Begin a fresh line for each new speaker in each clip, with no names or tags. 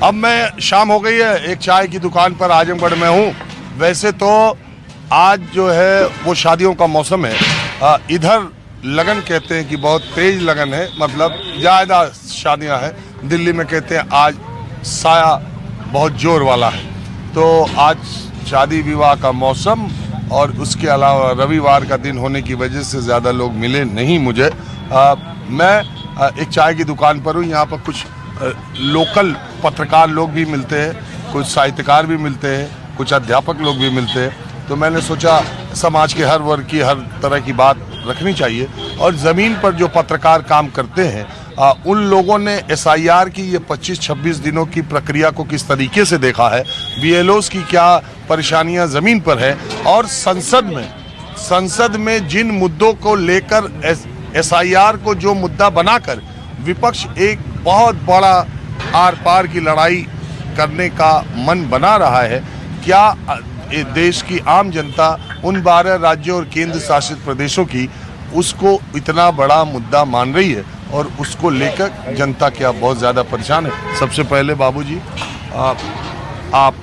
अब मैं शाम हो गई है, एक चाय की दुकान पर आजमगढ़ में हूँ। वैसे तो आज जो है वो शादियों का मौसम है। इधर लगन कहते हैं कि बहुत तेज लगन है, मतलब ज़्यादा शादियां हैं। दिल्ली में कहते हैं आज साया बहुत जोर वाला है। तो आज शादी विवाह का मौसम और उसके अलावा रविवार का दिन होने की वजह से ज़्यादा लोग मिले नहीं मुझे। मैं एक चाय की दुकान पर हूँ। यहाँ पर कुछ लोकल पत्रकार लोग भी मिलते हैं, कुछ साहित्यकार भी मिलते हैं, कुछ अध्यापक लोग भी मिलते हैं। तो मैंने सोचा समाज के हर वर्ग की हर तरह की बात रखनी चाहिए। और ज़मीन पर जो पत्रकार काम करते हैं उन लोगों ने SIR की ये 25-26 दिनों की प्रक्रिया को किस तरीके से देखा है, BLOs की क्या परेशानियां ज़मीन पर है, और संसद में जिन मुद्दों को लेकर SIR को जो मुद्दा बनाकर विपक्ष एक बहुत बड़ा आर पार की लड़ाई करने का मन बना रहा है, क्या देश की आम जनता उन 12 राज्यों और केंद्र शासित प्रदेशों की उसको इतना बड़ा मुद्दा मान रही है, और उसको लेकर जनता क्या बहुत ज़्यादा परेशान है। सबसे पहले बाबूजी, आप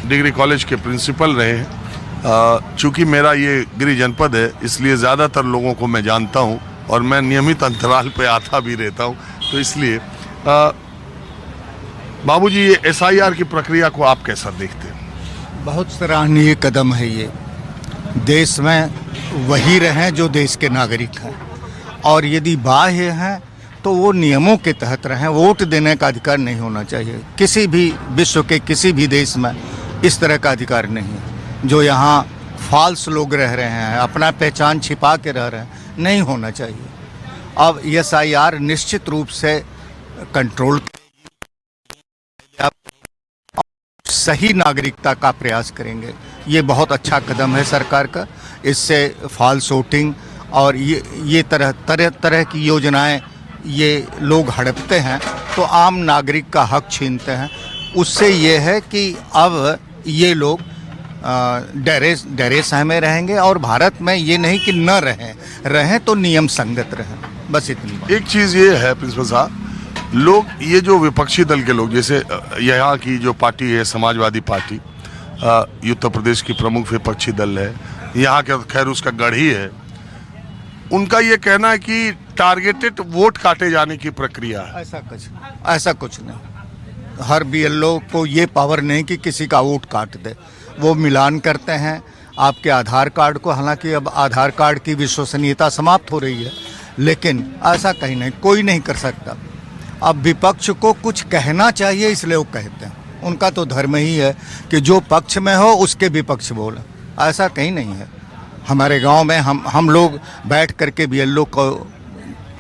डिग्री कॉलेज के प्रिंसिपल रहे हैं। चूँकि मेरा ये गृह जनपद है, इसलिए ज़्यादातर लोगों को मैं जानता हूँ और मैं नियमित अंतराल पे आता भी रहता हूँ। तो इसलिए बाबूजी, ये SIR की प्रक्रिया को आप कैसा देखते हैं?
बहुत सराहनीय कदम है ये। देश में वही रहें जो देश के नागरिक हैं, और यदि बाह्य हैं तो वो नियमों के तहत रहें। वोट देने का अधिकार नहीं होना चाहिए। किसी भी विश्व के किसी भी देश में इस तरह का अधिकार नहीं है। जो यहाँ फॉल्स लोग रह रहे हैं, अपना पहचान छिपा के रह रहे हैं, नहीं होना चाहिए। अब SIR निश्चित रूप से कंट्रोल सही नागरिकता का प्रयास करेंगे। ये बहुत अच्छा कदम है सरकार का। इससे फॉल्स वोटिंग और ये तरह की योजनाएं ये लोग हड़पते हैं तो आम नागरिक का हक छीनते हैं। उससे ये है कि अब ये लोग डरे सहमे रहेंगे, और भारत में ये नहीं कि न रहें तो नियम संगत रहें। बस इतनी।
एक चीज़ ये है प्रिंसिपल साहब, लोग ये जो विपक्षी दल के लोग, जैसे यहाँ की जो पार्टी है समाजवादी पार्टी, उत्तर प्रदेश की प्रमुख विपक्षी दल है, यहाँ के खैर उसका गढ़ ही है, उनका ये कहना है कि टारगेटेड वोट काटे जाने की प्रक्रिया है।
ऐसा कुछ नहीं। हर BLO को ये पावर नहीं कि किसी का वोट काट दे। वो मिलान करते हैं आपके आधार कार्ड को। हालांकि अब आधार कार्ड की विश्वसनीयता समाप्त हो रही है, लेकिन ऐसा कहीं नहीं, कोई नहीं कर सकता। अब विपक्ष को कुछ कहना चाहिए, इसलिए वो कहते हैं। उनका तो धर्म ही है कि जो पक्ष में हो उसके विपक्ष बोले। ऐसा कहीं नहीं है। हमारे गांव में हम लोग बैठ करके BLO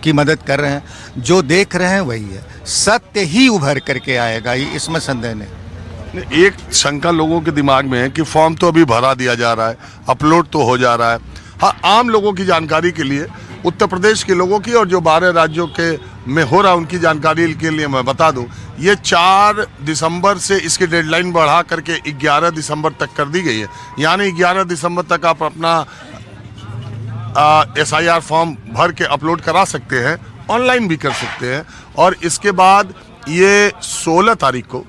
की मदद कर रहे हैं। जो देख रहे हैं वही है। सत्य ही उभर करके आएगा, इसमें संदेह नहीं।
एक शंका लोगों के दिमाग में है कि फॉर्म तो अभी भरा दिया जा रहा है, अपलोड तो हो जा रहा है। हाँ, आम लोगों की जानकारी के लिए, उत्तर प्रदेश के लोगों की और जो 12 राज्यों के में हो रहा उनकी जानकारी के लिए मैं बता दूं, ये 4 दिसंबर से इसकी डेडलाइन बढ़ा करके 11 दिसंबर तक कर दी गई है। यानी 11 दिसंबर तक आप अपना SIR फॉर्म भर के अपलोड करा सकते हैं, ऑनलाइन भी कर सकते हैं। और इसके बाद ये 16 तारीख को,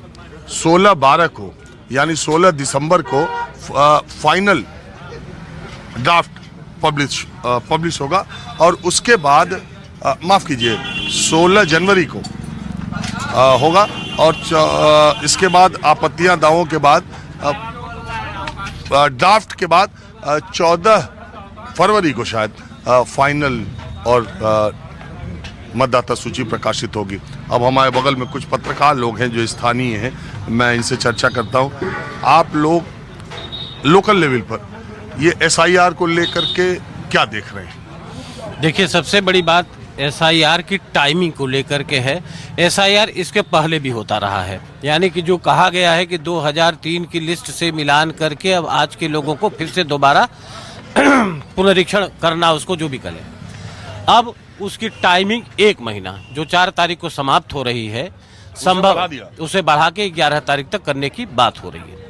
16-12 को, यानी 16 दिसंबर को फाइनल ड्राफ्ट पब्लिश होगा। और उसके बाद माफ़ कीजिए 16 जनवरी को होगा। और इसके बाद आपत्तियां दावों के बाद ड्राफ्ट के बाद 14 फरवरी को शायद फाइनल और मतदाता सूची प्रकाशित होगी। अब हमारे बगल में कुछ पत्रकार लोग हैं जो स्थानीय हैं, मैं इनसे चर्चा करता हूं। आप लोग लोकल लेवल पर ये SIR को लेकर के क्या देख रहे हैं?
देखिए, सबसे बड़ी बात SIR की टाइमिंग को लेकर के है। SIR इसके पहले भी होता रहा है, यानी कि जो कहा गया है कि 2003 की लिस्ट से मिलान करके अब आज के लोगों को फिर से दोबारा पुनरीक्षण करना, उसको जो भी करें। अब उसकी टाइमिंग 1 महीना, जो 4 तारीख को समाप्त हो रही है, संभव उसे बढ़ा के 11 तारीख तक करने की बात हो रही है।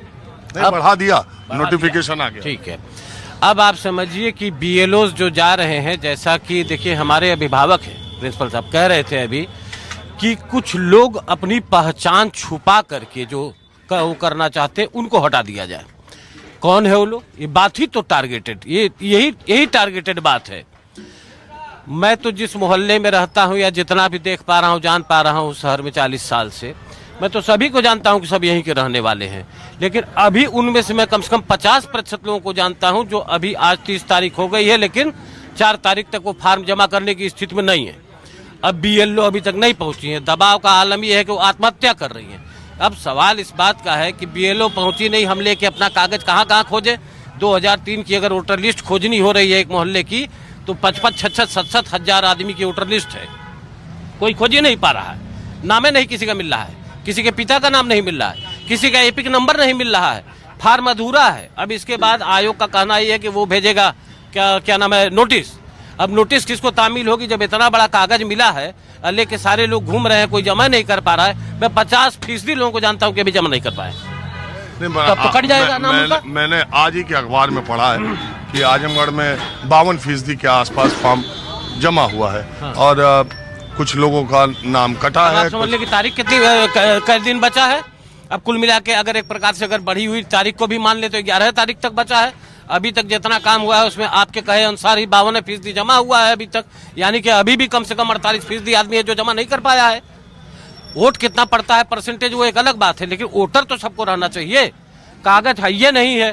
नहीं, बढ़ा दिया, नोटिफिकेशन आ गया।
ठीक है। अब आप समझिए कि BLOs जो जा रहे हैं, जैसा कि देखिए हमारे अभिभावक हैं, प्रिंसिपल साहब कह रहे थे अभी कि कुछ लोग अपनी पहचान छुपा करके जो वो करना चाहते हैं उनको हटा दिया जाए। कौन है वो लोग? ये बात ही तो टारगेटेड, यही टारगेटेड बात है। मैं तो जिस मोहल्ले में रहता हूँ या जितना भी देख पा रहा हूँ, जान पा रहा हूँ शहर में 40 साल से, मैं तो सभी को जानता हूँ कि सब यहीं के रहने वाले हैं। लेकिन अभी उनमें से मैं कम 50% लोगों को जानता हूँ जो अभी आज 30 तारीख हो गई है, लेकिन 4 तारीख तक वो फार्म जमा करने की स्थिति में नहीं है। अब BLO अभी तक नहीं पहुंची है। दबाव का आलम यह है कि वो आत्महत्या कर रही है। अब सवाल इस बात का है कि BLO पहुंची नहीं, हम लेके अपना कागज कहाँ खोजे? 2003 की अगर वोटर लिस्ट खोजनी हो रही है एक मोहल्ले की, तो 55, 66, 67 हजार आदमी की वोटर लिस्ट है, कोई खोज ही नहीं पा रहा है। नामे नहीं किसी का मिल रहा है, किसी के पिता का नाम नहीं मिल रहा है, किसी का एपिक नंबर नहीं मिल रहा है, फार्म अधूरा है। अब इसके बाद आयोग का कहना ये है कि वो भेजेगा क्या नाम है, नोटिस। अब नोटिस किसको तामील होगी जब इतना बड़ा कागज मिला है, लेके सारे लोग घूम रहे हैं, कोई जमा नहीं कर पा रहा है। मैं 50% लोगों को जानता हूँ कि अभी जमा नहीं कर पाए। तब तो कट जाएगा नाम उनका।
मैंने आज ही के अखबार में पढ़ा है कि आजमगढ़ में 52% के आसपास फॉर्म जमा हुआ है। हाँ। और कुछ लोगों का नाम कटा है।
समझने की तारीख कितनी दिन बचा है? अब कुल मिला के अगर एक प्रकार से अगर बढ़ी हुई तारीख को भी मान ले तो 11 तारीख तक बचा है। अभी तक जितना काम हुआ है उसमें आपके कहे अनुसार ही 52% जमा हुआ है अभी तक, यानी कि अभी भी कम से कम 48% आदमी है जो जमा नहीं कर पाया है। वोट कितना पड़ता है परसेंटेज वो एक अलग बात है, लेकिन वोटर तो सबको रहना चाहिए। कागज है ये नहीं है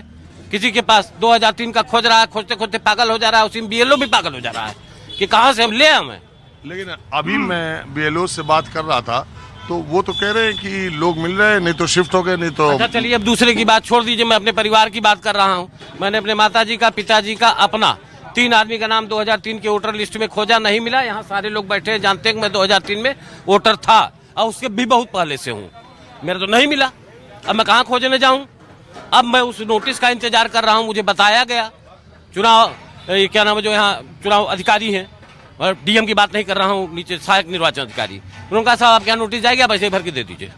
किसी के पास, 2003 का खोज रहा है, खोजते खोजते पागल हो जा रहा है, उसी में BLO भी पागल हो जा रहा है कि कहाँ से हम ले आए।
लेकिन अभी मैं BLO से बात कर रहा था तो वो तो कह रहे हैं कि लोग मिल रहे हैं, नहीं तो शिफ्ट हो गए, नहीं तो।
अच्छा चलिए, अब दूसरे की बात छोड़ दीजिए, मैं अपने परिवार की बात कर रहा हूँ। मैंने अपने माताजी का, पिताजी का, अपना 3 आदमी का नाम 2003 के वोटर लिस्ट में खोजा, नहीं मिला। यहाँ सारे लोग बैठे हैं, जानते हैं कि मैं 2003 में वोटर था और उसके भी बहुत पहले से हूँ, मेरा तो नहीं मिला। अब मैं कहाँ खोजने जाऊँ? अब मैं उस नोटिस का इंतजार कर रहा हूँ। मुझे बताया गया चुनाव क्या नाम है जो यहाँ चुनाव अधिकारी हैं, और DM की बात नहीं कर रहा हूँ, नीचे सहायक निर्वाचन अधिकारी, उन्होंने कहा साहब आपके यहाँ नोटिस जाएगा, पैसे भर के दे दीजिए।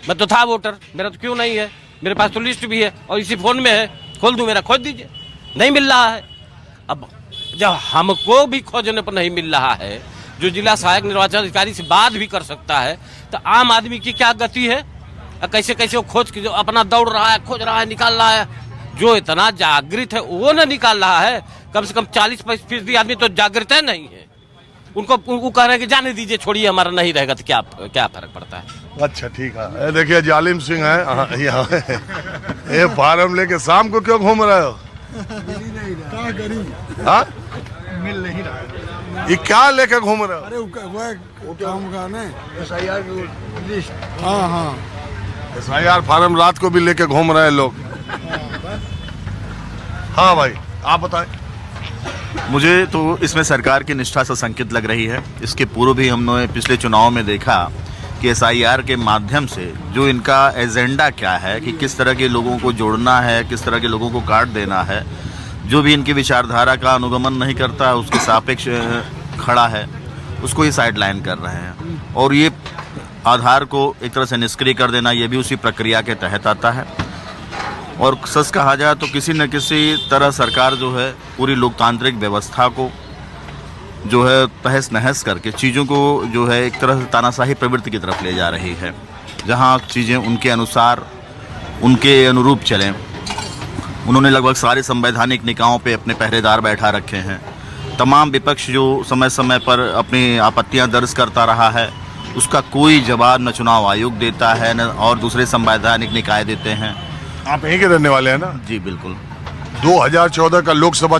मैं तो था वोटर, मेरा तो क्यों नहीं है, मेरे पास तो लिस्ट भी है और इसी फोन में है, खोल दूं मेरा, खोज दीजिए। नहीं मिल रहा है। अब जब हमको भी खोजने पर नहीं मिल रहा है, जो जिला सहायक निर्वाचन अधिकारी से बात भी कर सकता है, तो आम आदमी की क्या गति है? कैसे कैसे वो खोज के जो अपना दौड़ रहा है, खोज रहा है, निकाल रहा है। जो इतना जागृत है वो न निकाल रहा है। कम से कम 40% आदमी तो जागृत है नहीं है। उनको कह रहे हैं कि जाने दीजिए, छोड़िए, हमारा नहीं रहेगा तो क्या फर्क पड़ता है। अच्छा ठीक है। देखिए जालिम सिंह है यहाँ, ये फार्म लेके शाम को क्यों घूम रहे हो? हाँ मिल नहीं रहा। ये क्या लेके घूम रहे हो?
अरे वो काम का ना SIR की लिस्ट। हाँ
SIR फार्म रात को भी लेके घूम रहे हैं लोग। हाँ भाई आप बताएं।
मुझे तो इसमें सरकार की निष्ठा से संकेत लग रही है। इसके पूर्व भी हमने पिछले चुनाव में देखा कि SIR के माध्यम से जो इनका एजेंडा क्या है कि किस तरह के लोगों को जोड़ना है, किस तरह के लोगों को काट देना है, जो भी इनकी विचारधारा का अनुगमन नहीं करता है उसके सापेक्ष खड़ा है, उसको ये साइड लाइन कर रहे हैं। और ये आधार को एक तरह से निष्क्रिय कर देना, ये भी उसी प्रक्रिया के तहत आता है। और सच कहा जाए तो किसी न किसी तरह सरकार जो है पूरी लोकतांत्रिक व्यवस्था को जो है तहस नहस करके चीज़ों को जो है एक तरह से तानाशाही प्रवृत्ति की तरफ ले जा रही है, जहां चीज़ें उनके अनुसार, उनके अनुरूप चलें। उन्होंने लगभग सारे संवैधानिक निकायों पे अपने पहरेदार बैठा रखे हैं। तमाम विपक्ष जो समय समय पर अपनी आपत्तियां दर्ज करता रहा है, उसका कोई जवाब न चुनाव आयोग देता है न और दूसरे संवैधानिक निकाय देते हैं।
आप यहीं के रहने वाले हैं ना?
जी बिल्कुल।
2014 का लोकसभा